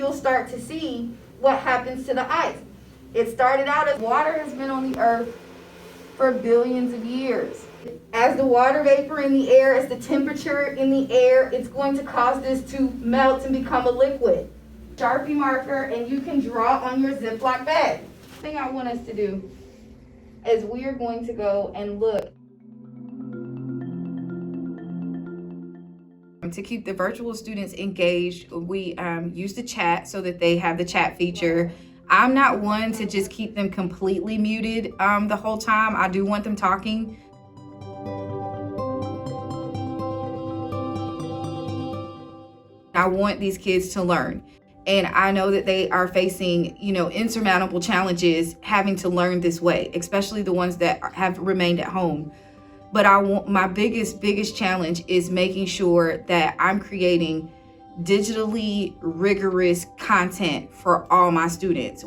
you'll start to see what happens to the ice. It started out as water has been on the earth for billions of years. As the water vapor in the air, as the temperature in the air, it's going to cause this to melt and become a liquid. Sharpie marker, and you can draw on your Ziploc bag. The thing I want us to do is we are going to go and look. To keep the virtual students engaged, we use the chat so that they have the chat feature. I'm not one to just keep them completely muted the whole time. I do want them talking. I want these kids to learn. And I know that they are facing, insurmountable challenges having to learn this way, especially the ones that have remained at home. But my biggest challenge is making sure that I'm creating digitally rigorous content for all my students.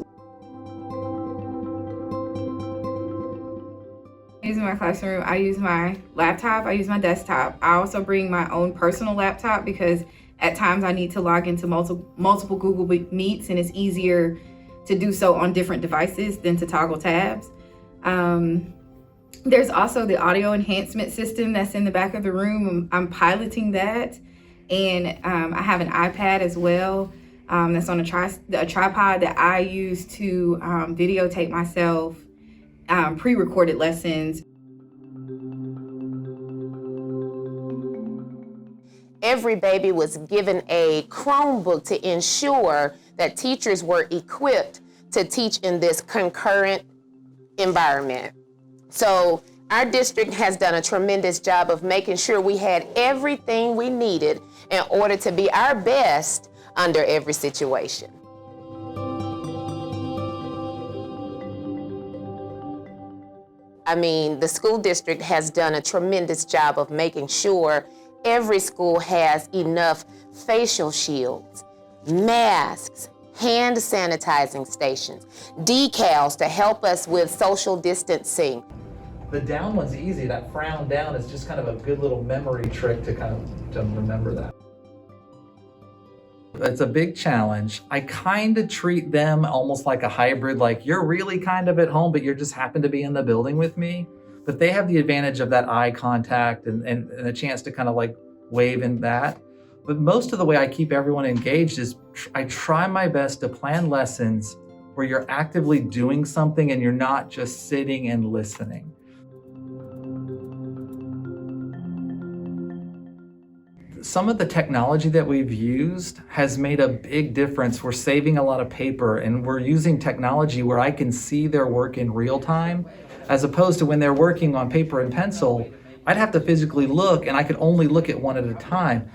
Using my classroom, I use my laptop, I use my desktop. I also bring my own personal laptop because at times I need to log into multiple Google Meets, and it's easier to do so on different devices than to toggle tabs. There's also the audio enhancement system that's in the back of the room. I'm piloting that. And I have an iPad as well that's on a tripod that I use to videotape myself pre-recorded lessons. Every baby was given a Chromebook to ensure that teachers were equipped to teach in this concurrent environment. So our district has done a tremendous job of making sure we had everything we needed in order to be our best under every situation. I mean, the school district has done a tremendous job of making sure every school has enough facial shields, masks, hand sanitizing stations, decals to help us with social distancing. The down one's easy. That frown down is just kind of a good little memory trick to remember that. It's a big challenge. I kind of treat them almost like a hybrid, like you're really kind of at home, but you just happen to be in the building with me. But they have the advantage of that eye contact and a chance to kind of like wave in that. But most of the way I keep everyone engaged is I try my best to plan lessons where you're actively doing something and you're not just sitting and listening. Some of the technology that we've used has made a big difference. We're saving a lot of paper, and we're using technology where I can see their work in real time, as opposed to when they're working on paper and pencil, I'd have to physically look, and I could only look at one at a time.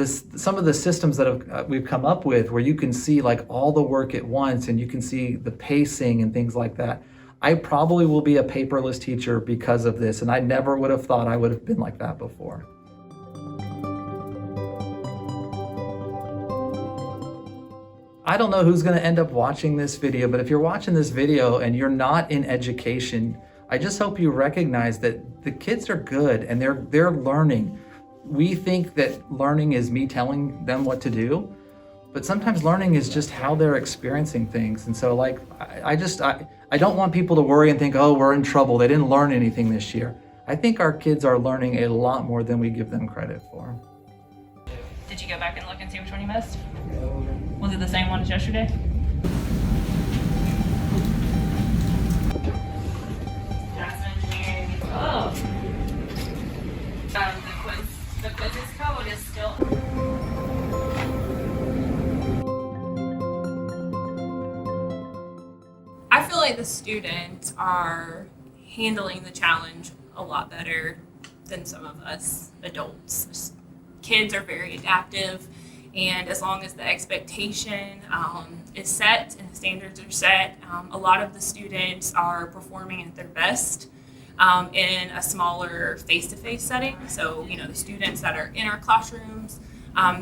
Some of the systems that we've come up with where you can see like all the work at once and you can see the pacing and things like that. I probably will be a paperless teacher because of this, and I never would have thought I would have been like that before. I don't know who's going to end up watching this video, but if you're watching this video and you're not in education, I just hope you recognize that the kids are good and they're learning. We think that learning is me telling them what to do, but sometimes learning is just how they're experiencing things. And so like, I don't want people to worry and think, oh, we're in trouble. They didn't learn anything this year. I think our kids are learning a lot more than we give them credit for. Did you go back and look and see which one you missed? Was it the same one as yesterday? Oh. The quizz's code is still. I feel like the students are handling the challenge a lot better than some of us adults. Kids are very adaptive, and as long as the expectation is set and the standards are set, a lot of the students are performing at their best in a smaller face-to-face setting. So, the students that are in our classrooms,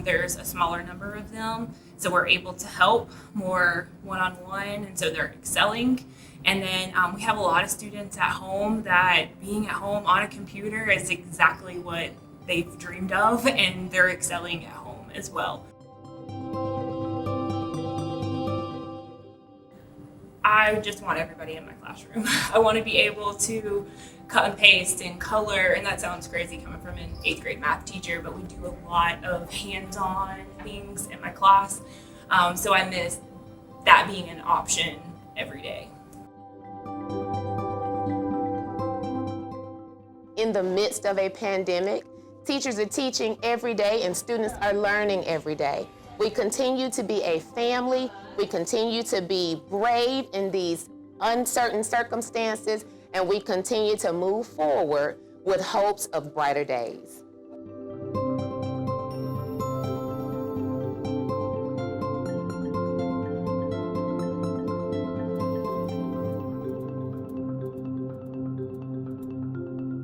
there's a smaller number of them. So we're able to help more one-on-one, and so they're excelling. And then we have a lot of students at home that being at home on a computer is exactly what they've dreamed of, and they're excelling at home as well. I just want everybody in my classroom. I want to be able to cut and paste and color, and that sounds crazy coming from an 8th grade math teacher, but we do a lot of hands-on things in my class. So I miss that being an option every day. In the midst of a pandemic, teachers are teaching every day and students are learning every day. We continue to be a family. We continue to be brave in these uncertain circumstances, and we continue to move forward with hopes of brighter days.